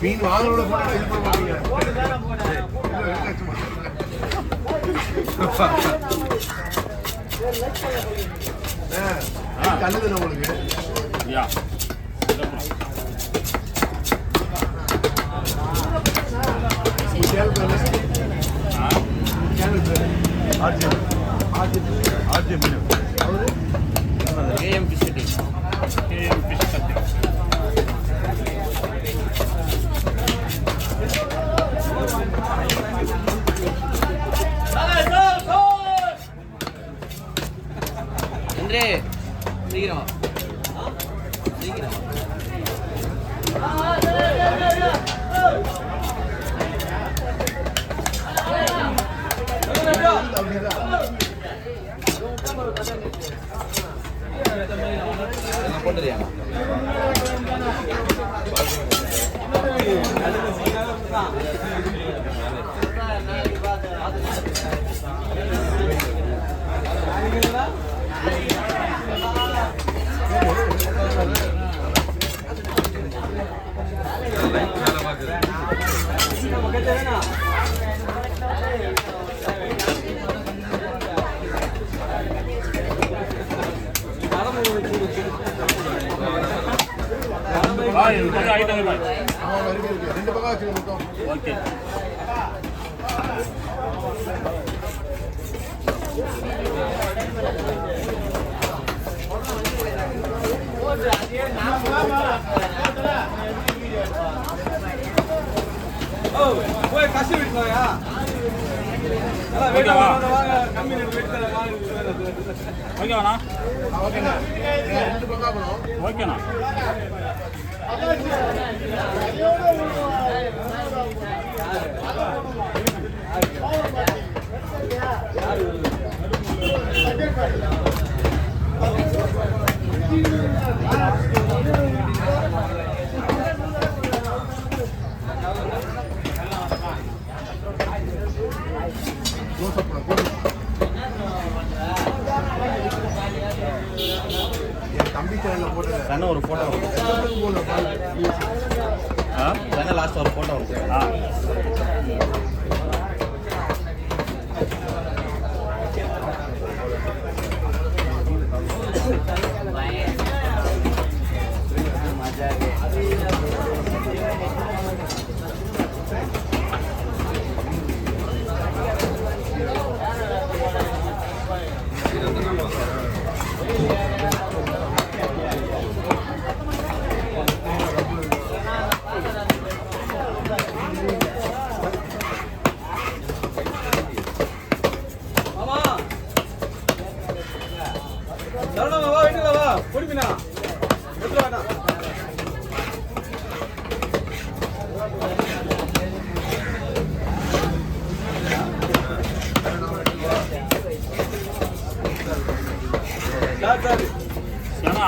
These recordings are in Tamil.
மீன் வாங்கலோட கல்லுதுல உங்களுக்கு KM fish cutting. KM fish cutting. Andre, சீக்கிரம் சீக்கிரம் போட்டுறியா ரெண்டு பக்கம் வச்சுருக்கோம். ஓகே கஷ்டம் விட்டுலாயா கம்மி ஓகேவாண்ணா ஓகேண்ணா ரெண்டு பக்கம் ஓகேண்ணா தம்பி சேனல்ல போட்டு தானே ஒரு போட்டோ தானே லாஸ்ட் ஒரு போட்டோ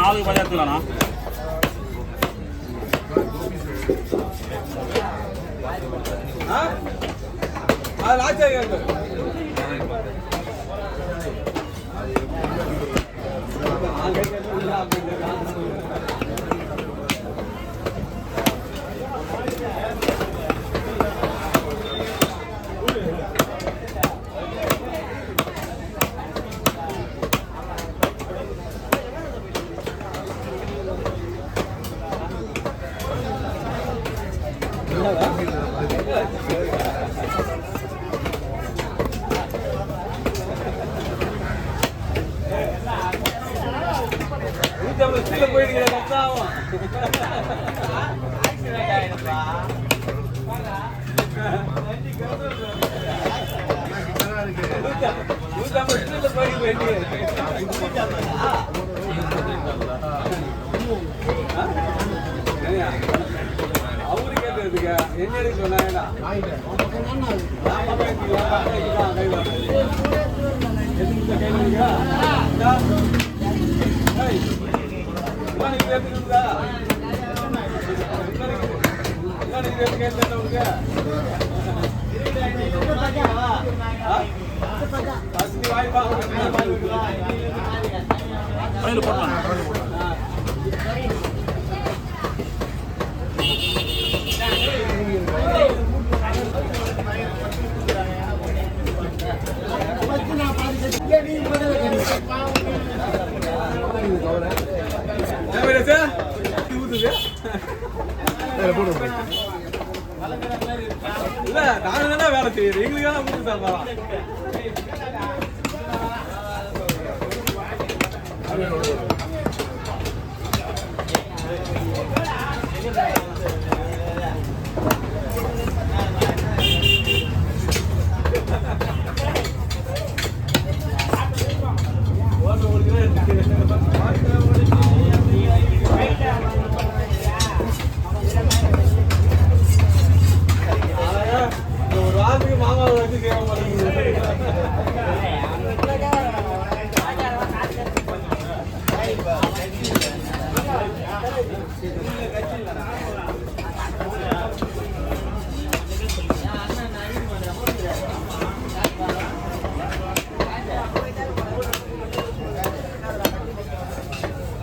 ஆளுக்கு பஞ்சாயத்துலண்ணா என்ன சொன்னா போடுங்க. இல்ல நாங்க தானே வேலை செய்யறோம் எங்களுக்கான கொடுத்து தரலாம் ஒரு வாரத்துக்கு மாங்காய் வச்சு கேட்க மாட்டேங்குது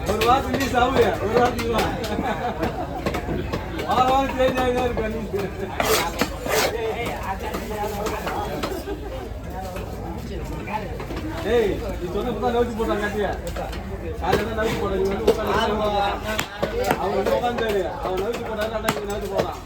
ஒரு வாரத்துக்கு ரிலீஸ் ஆகுது ஒரு வாரத்துக்கு வாரம் சேஞ்ச் ஆகிதான் இருக்கு ஏய் நீ சொன்னதான் நோட்டி போட்டாங்க கட்டியா காலையில நோட்டி போட நீ வந்து உட்காந்து அவன் வந்து உட்காந்து அவன் நோட்டி போட்டாரு நோட்டி போடான்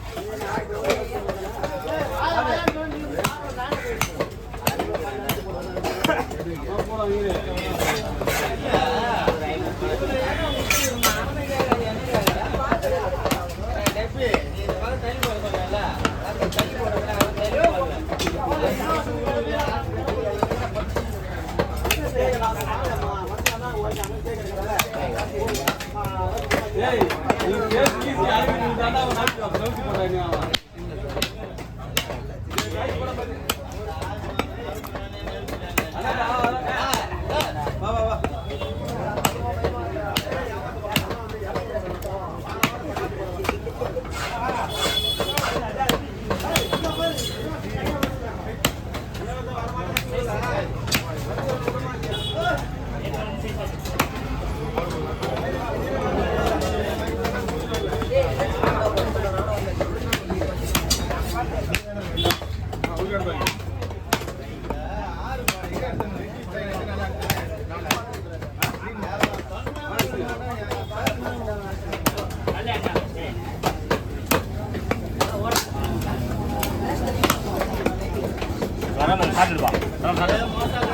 ஏய் நீ கேஸ் கீஸ் யாருக்கு நீ தாண்டா அவன் நோட்டி போட்டாங்க அவன் வா வா வா வர சாப்பிட்டுப்பா